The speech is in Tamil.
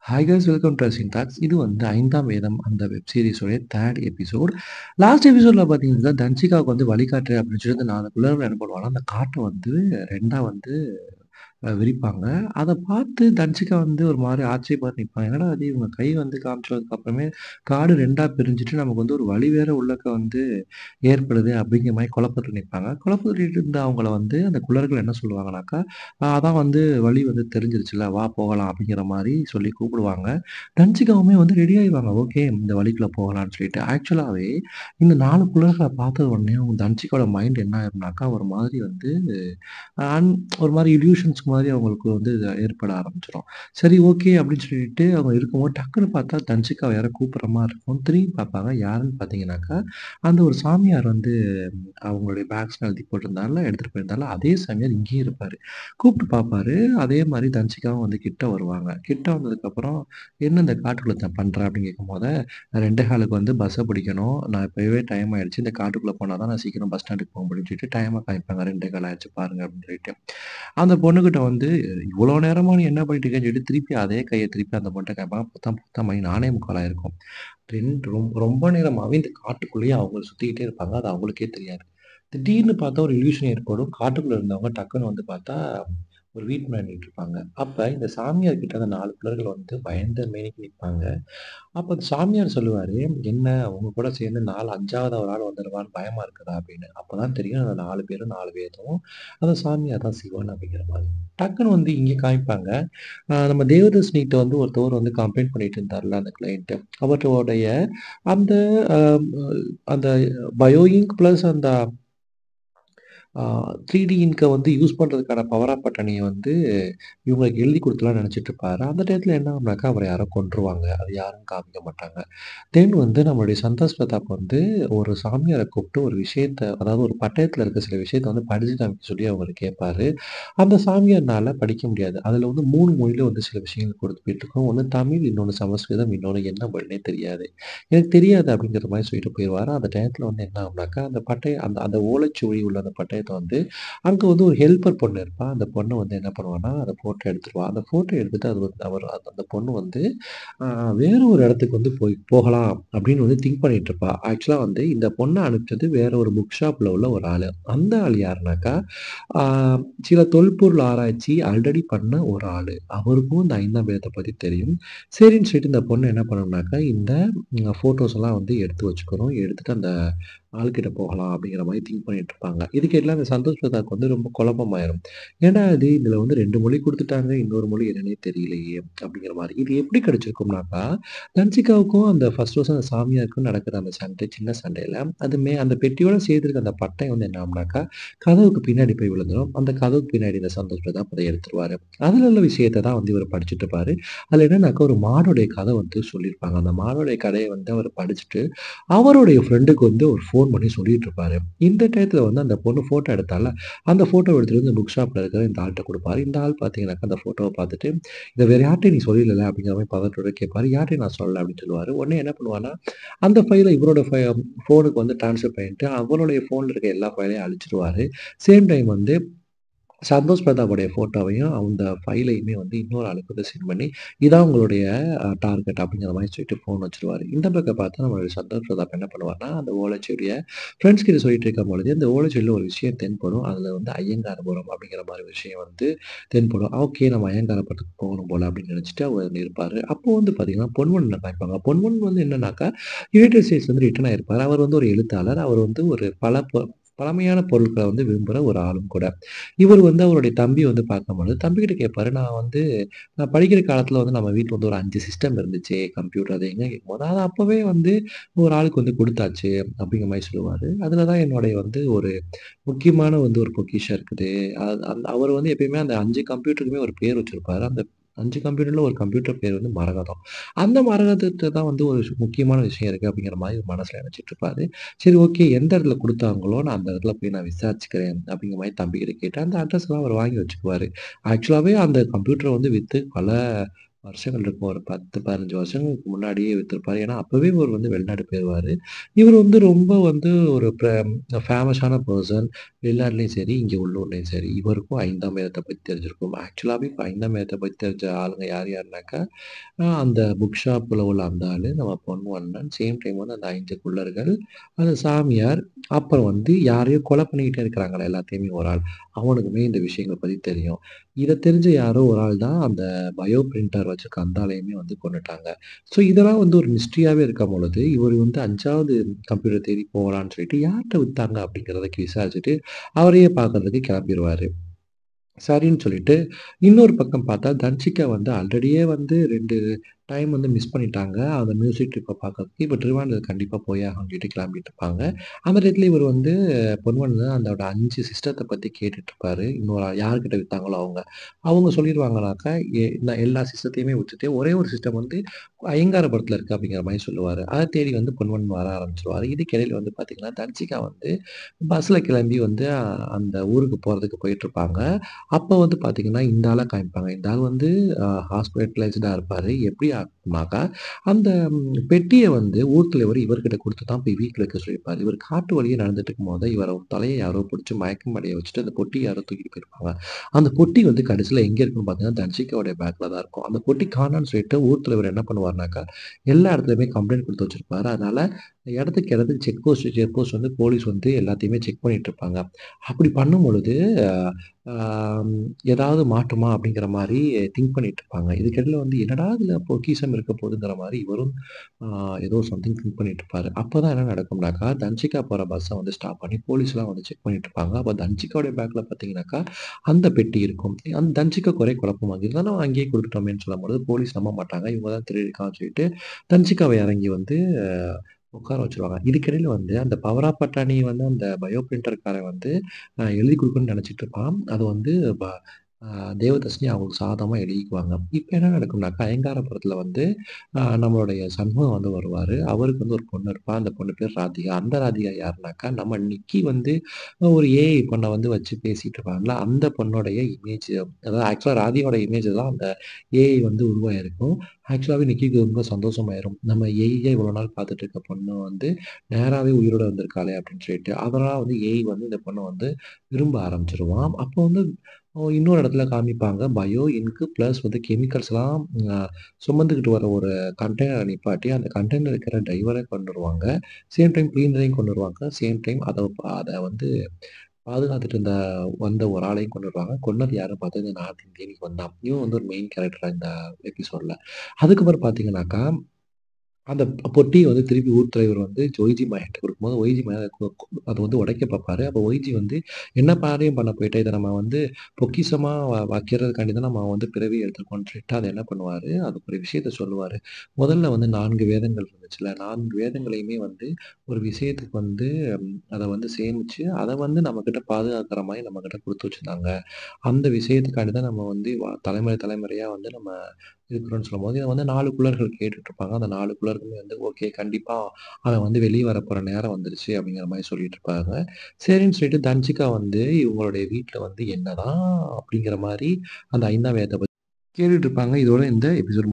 Hi guys welcome to Asin talks. இது வந்து 5ஆம் வேதம் அந்த வெப் சீரிஸோடைய 3rd எபிசோட். லாஸ்ட் எபிசோட்ல பார்த்தீங்கன்னா, தன்சிகாவுக்கு வந்து வழிகாட்டு அப்படின்னு சொல்லிட்டு 4 பிள்ளைகள் என்ன பண்ணுவாங்கன்னா, அந்த காட்ட வந்து 2ஆ வந்து விரிப்பாங்க. அத பார்த்து தன்சிகா வந்து ஒரு மாரி ஆச்சரியப்பட்டு நிப்பாங்க. என்னடா இது இவங்க கை வந்து காமிச்சதுக்கு அப்புறமே காடு 2ஆ பிரிஞ்சுட்டு நமக்கு வந்து ஒரு வழி வேற உள்ளக்க வந்து ஏற்படுது அப்படிங்கிற மாரி குழப்பத்துல நிப்பாங்க. குழப்பத்துல இருந்த அவங்கள வந்து அந்த குள்ளர்கள் என்ன சொல்லுவாங்கனாக்கா, அதான் வந்து வழி வந்து தெரிஞ்சிருச்சுல்ல, வா போகலாம் அப்படிங்கிற மாரி சொல்லி கூப்பிடுவாங்க. தன்சிகாவுமே வந்து ரெடி ஆயிருவாங்க. ஓகே இந்த வழிக்குள்ள போகலான்னு சொல்லிட்டு. ஆக்சுவலாவே இந்த 4 குள்ளர்கள பார்த்த உடனே அவங்க தன்சிகாவோட மைண்ட் என்ன ஆயிரும்னாக்கா, ஒரு மாதிரி வந்து அன் ஒரு மாரி இல்யூஷன்ஸ் மாரி அவங்களுக்கு வந்து இது ஏற்பட ஆரம்பிச்சுரும். சரி ஓகே அப்படின்னு சொல்லிட்டு அவங்க இருக்கும்போது டக்குனு பார்த்தா தன்சிகாவ யாரோ கூப்பிடுற மாரி இருக்கும். திரும்பி பார்ப்பாங்க. யாருன்னு பார்த்தீங்கன்னாக்கா, அந்த ஒரு சாமியார் வந்து அவங்களுடைய பேக்ஸ்லாம் எழுதி போட்டிருந்தார்ல, எடுத்துட்டு போயிருந்தார்ல, அதே சாமியார் இங்கேயும் இருப்பாரு. கூப்பிட்டு பார்ப்பாரு. அதே மாரி தன்சிகாவும் வந்து கிட்ட வருவாங்க. கிட்ட வந்ததுக்கப்புறம், "என்ன இந்த காட்டுக்குள்ள பண்ற?" அப்படின்னு கேட்கும்போது, 2:15க்கு வந்து பஸ்ஸ பிடிக்கணும். நான் இப்பவே டைம் ஆயிடுச்சு. இந்த காட்டுக்குள்ள போனா தான் நான் சீக்கிரம் பஸ் ஸ்டாண்டுக்கு போக முடியும்னு சொல்லிட்டு டைம காமிப்பாங்க. 2:15 ஆச்சு பாருங்க அப்படின்னு சொல்லிட்டு. அந்த பொண்ணுகிட்ட வந்து, "இவ்வளோ நேரமா நீ என்ன பண்ணிட்டு இருக்கன்னு?" சொல்லிட்டு திருப்பி அதே கைய திருப்பி அந்த பொண்ணுட்ட காமிப்பாங்க. பார்த்தா பார்த்தா மணி 4:45 ஆயிருக்கும். ரொம்ப நேரமாவே இந்த காட்டுக்குள்ளேயே அவங்க சுத்திக்கிட்டே இருப்பாங்க. அது அவங்களுக்கே தெரியாது. திடீர்னு பார்த்தா ஒரு இல்யூஷன் ஏற்படும். காட்டுக்குள்ள இருந்தவங்க டக்குனு வந்து பார்த்தா, ஒரு வீட்டு முன்னாடி நின்னுட்டுருப்பாங்க. அப்ப இந்த சாமியார் கிட்ட அந்த 4 பிள்ளர்கள் வந்து பயந்த மேனிக்கு நிப்பாங்க. அப்ப அந்த சாமியார் சொல்லுவாரு, "என்ன உங்க கூட சேர்ந்து 5வது ஒரு ஆள் வந்துருவான்னு பயமா இருக்குதா?" அப்படின்னு. அப்பதான் தெரியும் அந்த 4 பேரும் 4 வேதம். அந்த சாமியார் தான் சிவன் அப்படிங்கிற மாரி. டக்குனு வந்து இங்க காமிப்பாங்க. நம்ம தேவதர்ஷினிட்ட வந்து ஒருத்தவர் வந்து கம்ப்ளைண்ட் பண்ணிட்டு இருந்தார்ல அந்த கிளையன்ட். அவருடைய அந்த அ அந்த பயோ இங்க் பிளஸ் அந்த 3டி இன்க்க வந்து யூஸ் பண்றதுக்கான பவர் ஆஃப் பட்டனைய வந்து இவங்களுக்கு எழுதி குடுத்துலாம்னு நெனச்சுட்டு இருப்பாரு. அந்த டயத்துல என்ன ஆகும்னாக்கா, அவர யாரோ கொன்றுவாங்க. அது யாருன்னு காமிக்க மாட்டாங்க. தென் வந்து நம்மளுடைய சந்தோஷ் பிரதாப் வந்து ஒரு சாமியார கூப்ட்டு ஒரு விஷயத்த அதாவது ஒரு பட்டயத்துல இருக்க சில விஷயத்த வந்து படிச்சு காமிக்க சொல்லி அவர கேட்பாரு. அந்த சாமியார்னால படிக்க முடியாது. அதுல வந்து 3 மொழியில வந்து சில விஷயங்கள் கொடுத்துட்டுருக்கும். ஒண்ணு தமிழ், இன்னொன்னு சமஸ்கிருதம், இன்னொன்னு என்ன மொழின்னே தெரியாது. எனக்கு தெரியாது அப்படிங்கிற மாரி சொல்லிட்டு போயிருவாரு. அந்த டயத்துல வந்து என்ன ஆகும்னாக்கா, அந்த பட்டயம் அந்த அந்த ஓலைச்சுவடி உள்ள அந்த பட்டயத்த வந்து அங்க வந்து ஒரு ஹெல்ப்பர் பொண்ணு இருப்பா. அந்த பொண்ணு வந்து என்ன பண்ணுவான்னா, அத ஃபோட்டோ எடுத்துருவா. அந்த ஃபோட்டோ எடுத்துட்டு அது வந்து அவர் அந்த பொண்ணு வந்து அ வேற ஒரு இடத்துக்கு வந்து போகலாம் அப்படின்னு வந்து திங்க் பண்ணிட்டு இருப்பா. ஆக்சுவலா வந்து இந்த பொண்ண அனுப்பிச்சது வேற ஒரு புக் ஷாப்ல உள்ள ஒரு ஆளு. அந்த ஆள் யாருனாக்கா, ஆ சில தொல்பொருள் ஆராய்ச்சி ஆல்ரெடி பண்ண ஒரு ஆளு. அவருக்கும் இந்த 5ஆம் வேதத்த பத்தி தெரியும். சரின்னு சொல்லிட்டு இந்த பொண்ணு என்ன பண்ணும்னாக்கா, இந்த ஃபோட்டோஸ் எல்லாம் வந்து எடுத்து வச்சுக்கணும். எடுத்துட்டு அந்த ஆள்கிட்ட போகலாம் அப்படிங்கிற மாரி திங்க் பண்ணிட்டு இருப்பாங்க. இதுக்கு எல்லாம் அந்த சந்தோஷ் பிரதாப்க்கு வந்து ரொம்ப குழப்பமாயிரும். ஏன்டா இது இதுல வந்து 2 மொழி குடுத்துட்டாங்க. இன்னொரு மொழி என்னன்னே தெரியலையே அப்படிங்கிற மாரி. இது எப்படி கிடைச்சிருக்கும்னாக்கா, தன்சிகாவுக்கும் அந்த ஃபர்ஸ்ட் ஃபர்ஸ்ட் அந்த சாமியாருக்கும் நடக்கிற அந்த சண்டை, சின்ன சண்டையில அந்த பெட்டியோட சேர்த்திருக்க அந்த பட்டயம் வந்து என்ன ஆகும்னாக்கா, கதவுக்கு பின்னாடி போய் விழுந்துரும். அந்த கதவுக்கு பின்னாடி இந்த சந்தோஷ் பிரதாப் அத எடுத்துருவாரு. அதுல உள்ள விஷயத்த தான் வந்து இவரு படிச்சுட்டு இருப்பாரு. அதுல என்னன்னாக்கா ஒரு மாடுடைய கதை வந்து சொல்லியிருப்பாங்க. அந்த மாடுடைய கதைய வந்து அவரு படிச்சுட்டு, அவருடைய ஃப்ரெண்டுக்கு வந்து ஒரு ஃபோன் பண்ணி சொல்லிட்டு இருப்பாரு. இந்த டயத்துல வந்து அந்த பொண்ணு ஃபோட்டோ எடுத்தால்ல, அந்த ஃபோட்டோவ எடுத்துட்டு வந்து புக் ஷாப்ல இருக்கிற இந்த ஆள்ட்ட குடுப்பாரு. இந்த ஆள் பார்த்தீங்கன்னாக்கா, அந்த ஃபோட்டோவ பார்த்துட்டு, "இத வேற யார்ட்டயும் நீ சொல்லிலல்ல?" அப்படிங்கிற மாரி பதட்டத்தோட கேட்பாரு. "யார்ட்டயும் நான் சொல்லல" அப்படின்னு சொல்லுவாரு. உடனே என்ன பண்ணுவார்ன்னா, அந்த ஃபைல இவரோட ஃபோனுக்கு வந்து ட்ரான்ஸ்ஃபர் பண்ணிட்டு, அவருடைய ஃபோன்ல இருக்க எல்லா ஃபைலையும் அழிச்சிருவாரு. சேம் டைம் வந்து சந்தோஷ் பிரதாப்புடைய ஃபோட்டோவையும், அந்த ஃபைலையுமே வந்து இன்னொரு ஆளுக்கு வந்து சென்ட் பண்ணி, இதான் உங்களுடைய டார்கெட் அப்படிங்கிற மாரி சொல்லிட்டு ஃபோன் வச்சுருவாரு. இந்த பக்கம் பார்த்தா நம்மளுடைய சந்தோஷ் பிரதாப் என்ன பண்ணுவார்ன்னா, அந்த ஓலைச்சுவடிய ஃப்ரெண்ட்ஸ் கிட்ட சொல்லிட்டு இருக்கும்பொழுது, அந்த ஓலைச்சுவடில ஒரு விஷயம் தென்படும். அதில வந்து ஐயங்காரபுரம் அப்படிங்கிற மாரி விஷயம் வந்து தென்படும். ஓகே நம்ம ஐயங்காரபுரத்துக்கு போகணும் போல அப்படின்னு நினைச்சுட்டு அவர் இருப்பாரு. அப்போ வந்து பார்த்தீங்கன்னா, பொன்வண்ணன காமிப்பாங்க. பொன்வண்ணன் வந்து என்னன்னாக்கா, யுனைட்டட் ஸ்டேட்ஸ் வந்து ரிட்டர்ன் ஆயிருப்பாரு. அவர் வந்து ஒரு எழுத்தாளர். அவர் வந்து ஒரு பழமையான பொருட்கள வந்து விரும்புற ஒரு ஆளும் கூட. இவரு வந்து அவருடைய தம்பிய வந்து பார்க்கும்பொழுது, தம்பிகிட்ட கேட்பாரு, நான் படிக்கிற காலத்துல வந்து நம்ம வீட்ல வந்து ஒரு 5 சிஸ்டம் இருந்துச்சு, கம்ப்யூட்டர் அது எங்க கேட்கும்போது, "அது அப்பவே வந்து ஒரு ஆளுக்கு வந்து குடுத்தாச்சு." அப்படிங்கிற மாரி சொல்லுவாரு. அதுல தான் என்னுடைய வந்து ஒரு முக்கியமான வந்து ஒரு பொக்கிஷம் இருக்குது. அவரு வந்து எப்பயுமே அந்த 5 கம்ப்யூட்டருக்குமே ஒரு பேர் வச்சிருப்பாரு. அந்த 5 கம்ப்யூட்டர்ல ஒரு கம்ப்யூட்டர் பேர் வந்து மரகதம். அந்த மரகதத்த தான் வந்து ஒரு முக்கியமான விஷயம் இருக்கு அப்படிங்கிற மாரி மனசுல நெனச்சுட்டு இருப்பாரு. சரி ஓகே. எந்த இடத்துல குடுத்தாங்களோ, நான் அந்த இடத்துல போய் நான் விசாரிச்சுக்கிறேன் அப்படிங்கிற மாரி தம்பிகிட்ட கேட்டு, அந்த அட்ரஸ்லாம் அவரு வாங்கி வச்சுக்குவாரு. ஆக்சுவலாவே அந்த கம்ப்யூட்டர வந்து வித்து பல வருஷங்கள் இருக்கும். ஒரு 10, 15 வருஷங்களுக்கு முன்னாடியே வித்திருப்பாரு. ஏன்னா, அப்பவே இவரு வந்து வெளிநாடு போயிருவாரு. இவரு வந்து ரொம்ப வந்து ஒரு ஃபேமஸான பெர்சன். வெளிநாட்டிலயும் சரி, இங்க உள்ளூர்லயும் சரி. இவருக்கும் 5ஆம் வேதத்த பத்தி தெரிஞ்சிருக்கும். ஆக்சுவலாவே இப்ப 5ஆம் வேதத்த பத்தி தெரிஞ்ச ஆளுங்க யார் யாருனாக்கா, அந்த புக் ஷாப்ல உள்ள அந்த ஆளு, நம்ம பொன்வண்ணன், சேம் டைம் வந்து அந்த 5 குள்ளர்கள், அந்த சாமியார், அப்புறம் வந்து யாரையோ கொலை பண்ணிக்கிட்டே இருக்கிறாங்கல்ல எல்லாத்தையுமே ஒரு ஆள். அவனுக்குமே இந்த விஷயங்கள பத்தி தெரியும். இத தெரிஞ்ச யாரோ ஒரு ஆள் தான் அந்த பயோ பிரிண்டர் வச்சிருக்க அந்த ஆளையுமே வந்து கொன்னுட்டாங்க. ஸோ இதெல்லாம் வந்து ஒரு மிஸ்ட்ரியாவே இருக்கும் பொழுது, இவரு வந்து 5வது கம்ப்யூட்டர் தேடி போகலான்னு சொல்லிட்டு யார்ட்ட வித்தாங்க அப்படிங்கிறத விசாரிச்சுட்டு, அவரையே பார்க்கறதுக்கு கிளம்பிருவாரு. சரின்னு சொல்லிட்டு, இன்னொரு பக்கம் பார்த்தா தன்சிகா வந்து ஆல்ரெடியே வந்து 2 டைம் வந்து மிஸ் பண்ணிட்டாங்க. அந்த மியூசிக் ட்ரிப்ப பார்க்கறதுக்கு. இப்ப ட்ரிவாண்டம் கண்டிப்பா போயே ஆகணும்னு சொல்லிட்டு கிளம்பிட்டு இருப்பாங்க. அந்த இடத்துல இவரு வந்து பொன்வண்ணன் அதோட 5 சிஸ்டத்த பத்தி கேட்டுட்டு இருப்பாரு. இன்னொரு யார்கிட்ட வித்தாங்களோ அவங்க. அவங்க சொல்லிருவாங்கனாக்கா, நான் எல்லா சிஸ்டத்தையுமே வித்துட்டு ஒரே ஒரு சிஸ்டம் வந்து அய்யங்காரபுரத்துல இருக்கு அப்படிங்கிற மாரி சொல்லுவாரு. அத தேடி வந்து பொன்வண்ணன் வர ஆரம்பிச்சுருவாரு. இதுக்கு இடையில வந்து பார்த்தீங்கன்னா, தன்சிகா வந்து பஸ்ல கிளம்பி வந்து அந்த ஊருக்கு போறதுக்கு போயிட்டுருப்பாங்க. அப்ப வந்து பார்த்தீங்கன்னா, இந்த ஆள காமிப்பாங்க. இந்த ஆள் வந்து ஹாஸ்பிட்டலைஸ்டா இருப்பாரு. எப்படி ஆகும்னாக்கா, அந்த பெட்டிய வந்து ஊர் தலைவர் இவர்கிட்ட குடுத்து தான் போய் வீட்ல வைக்க சொல்லியிருப்பாரு. இவர் காட்டு வழியே நடந்துட்டு இருக்கும்போது, இவர தலைய யாரோ புடிச்சு மயக்கம் அடைய வச்சுட்டு, அந்த பொட்டிய யாரோ தூக்கிட்டு போயிருப்பாங்க. அந்த பொட்டி வந்து கடைசியில எங்க இருக்குன்னு பார்த்தீங்கன்னா, தன்சிகாவுடைய பேக்ல தான் இருக்கும். அந்த பொட்டி காணோம்னு சொல்லிட்டு ஊர் தலைவர் என்ன பண்ணுவாருனாக்கா, எல்லா இடத்துலயுமே கம்ப்ளைண்ட் குடுத்து வச்சிருப்பாரு. அதனால இடத்துக்கு இடத்துக்கு செக் போஸ்ட் வந்து போலீஸ் வந்து எல்லாத்தையுமே செக் பண்ணிட்டு இருப்பாங்க. அப்படி பண்ணும்பொழுது, ஆ ஏதாவது மாட்டுமா அப்படிங்கிற மாரி திங்க் பண்ணிட்டு இருப்பாங்க. இதுக்கிடையில வந்து என்னடா இதுல பொக்கிஷம் இருக்க போதுங்கிற மாரி இவரும் ஆ ஏதோ சம்திங் திங்க் பண்ணிட்டு இருப்பாரு. அப்பதான் என்ன நடக்கும்னாக்கா, தன்சிகா போற பஸ்ஸ வந்து ஸ்டாப் பண்ணி போலீஸ்லாம் வந்து செக் பண்ணிட்டு இருப்பாங்க. அப்ப தன்சிகாவுடைய பேக்ல பார்த்தீங்கன்னாக்கா, அந்த பெட்டி இருக்கும். அந்த தன்சிகாக்கு ஒரே குழப்பமா இருந்தாலும் அங்கேயே குடுத்துட்டோமேன்னு சொல்லும்பொழுது போலீஸ் நம்ப மாட்டாங்க. இவங்க தான் திருடியிருக்காங்கன்னு சொல்லிட்டு தன்சிகாவ இறங்கி வந்து உட்கார வச்சுருவாங்க. இதுக்கிடையில வந்து அந்த பவர் ஆஃப் அட்டார்னி வந்து அந்த பயோ பிரிண்டர்காரன் வந்து எழுதி குடுக்கணும்னு நெனச்சிட்டு இருப்பான். அது வந்து ப அ தேவதர்ஷினி அவங்களுக்கு சாதகமா எழுதிக்குவாங்க. இப்ப என்ன நடக்கும்னாக்கா, அயங்காரபுரத்துல வந்து நம்மளுடைய சண்முகம் வந்து வருவாரு. அவருக்கு வந்து ஒரு பொண்ணு இருப்பா. அந்த பொண்ணு பேர் ராதிகா. அந்த ராதிகா யாருனாக்கா, நம்ம நிக்கி வந்து ஒரு ஏஐ பொண்ண வந்து வச்சு பேசிட்டு இருப்பாங்கல்ல, அந்த பொண்ணுடைய இமேஜ் அதாவது ஆக்சுவலா ராதிகாவோட இமேஜ் தான் அந்த ஏஐ வந்து உருவாயிருக்கும். ஆக்சுவலாவே நிக்கிக்கு ரொம்ப சந்தோஷமாயிரும். நம்ம ஏஐயே இவ்வளோ நாள் பார்த்துட்டு இருக்க பொண்ணு வந்து நேராவே உயிரோட வந்திருக்காளே அப்படின்னு சொல்லிட்டு. அதனால வந்து ஏஐ வந்து இந்த பொண்ண வந்து விரும்ப ஆரம்பிச்சுருவான். அப்போ வந்து இன்னொரு இடத்துல காமிப்பாங்க. பயோ இங்க் பிளஸ் வந்து கெமிக்கல்ஸ்லாம் அ சுமந்துகிட்டு வர ஒரு கண்டெய்னர நிப்பாட்டி, அந்த கண்டெய்னர்ல இருக்கிற டிரைவர கொன்னுருவாங்க. சேம் டைம் கிளீனரையும் கொன்னுருவாங்க. சேம் டைம் அத வந்து பாதுகாத்துட்டு வந்த ஒரு ஆளையும் கொன்னுருவாங்க. கொன்னது யாருன்னு பார்த்தா இந்த நார்த் இந்தியன் இவன் தான். இவன் வந்து ஒரு மெயின் கேரக்டரா இந்த எபிசோட்ல. அதுக்கப்புறம் பார்த்தீங்கன்னாக்கா அந்த பொட்டிய வந்து திருப்பி ஊர் தலைவர் வந்து ஒய்ஜி மகன்ட்ட குடுக்கும்போது, ஒய்ஜி மகன் அத வந்து உடைக்க பார்ப்பாரு. அப்ப ஒய்ஜி வந்து, "என்ன காரியம் பண்ண போயிட்ட? இத நம்ம வந்து பொக்கிஷமா வைக்கிறதுக்காண்டி தான் நம்ம வந்து பிறவி எடுத்திருக்கோம்னு" சொல்லிட்டு அத என்ன பண்ணுவாரு, அதுக்கு ஒரு விஷயத்த சொல்லுவாரு. முதல்ல வந்து 4 வேதங்கள் இருந்துச்சுல்ல, 4 வேதங்களையுமே வந்து ஒரு விஷயத்துக்கு வந்து அத வந்து சேமிச்சு, அத வந்து நம்மகிட்ட பாதுகாக்கிற மாரி நம்மகிட்ட குடுத்து வச்சிருந்தாங்க. அந்த விஷயத்துக்காண்டி தான் நம்ம வந்து தலைமுறை தலைமுறையா வந்து நம்ம இருக்கிறோம்னு சொல்லும்போது, இத வந்து 4 குள்ளர்கள் கேட்டுட்டு இருப்பாங்க. அந்த 4 குள்ளர்களுமே வந்து ஓகே கண்டிப்பா அவன் வந்து வெளிய வரப்போற நேரம் வந்துருச்சு அப்படிங்கிற மாரி சொல்லிட்டு இருப்பாங்க. சரின்னு சொல்லிட்டு தன்சிகா வந்து இவங்களுடைய வீட்ல வந்து என்னதான் அப்படிங்கிற மாரி அந்த 5ஆம் வேதத்த பத்தி கேட்டுட்டு இருப்பாங்க. இதோட இந்த எபிசோட்